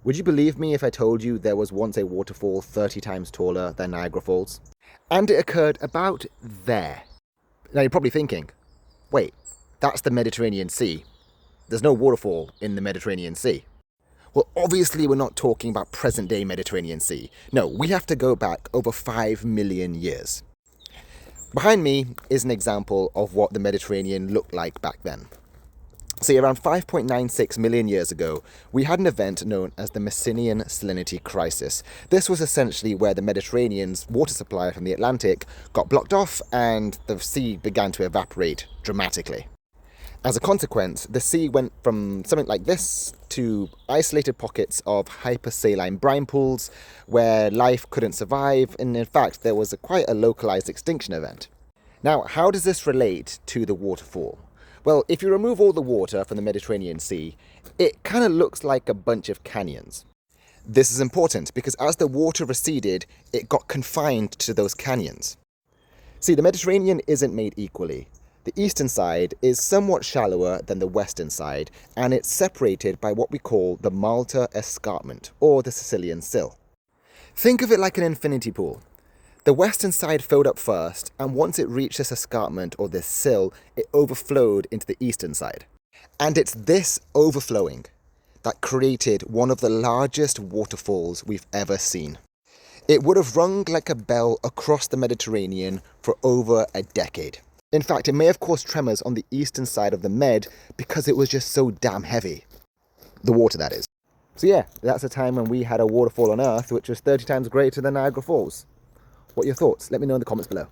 Would you believe me if I told you there was once a waterfall 30 times taller than Niagara Falls? And it occurred about there. Now you're probably thinking, wait, that's the Mediterranean Sea. There's no waterfall in the Mediterranean Sea. Well, obviously we're not talking about present-day Mediterranean Sea. No, we have to go back over 5 million years. Behind me is an example of what the Mediterranean looked like back then. See, around 5.96 million years ago, we had an event known as the Messinian Salinity Crisis. This was essentially where the Mediterranean's water supply from the Atlantic got blocked off and the sea began to evaporate dramatically. As a consequence, the sea went from something like this to isolated pockets of hypersaline brine pools where life couldn't survive, and in fact there was quite a localized extinction event. Now, how does this relate to the waterfall? Well, if you remove all the water from the Mediterranean Sea, it kind of looks like a bunch of canyons. This is important because as the water receded, it got confined to those canyons. See, the Mediterranean isn't made equally. The eastern side is somewhat shallower than the western side, and it's separated by what we call the Malta Escarpment, or the Sicilian Sill. Think of it like an infinity pool. The western side filled up first, and once it reached this escarpment, or this sill, it overflowed into the eastern side. And it's this overflowing that created one of the largest waterfalls we've ever seen. It would have rung like a bell across the Mediterranean for over a decade. In fact, it may have caused tremors on the eastern side of the Med because it was just so damn heavy. The water, that is. So yeah, that's a time when we had a waterfall on Earth which was 30 times greater than Niagara Falls. What are your thoughts? Let me know in the comments below.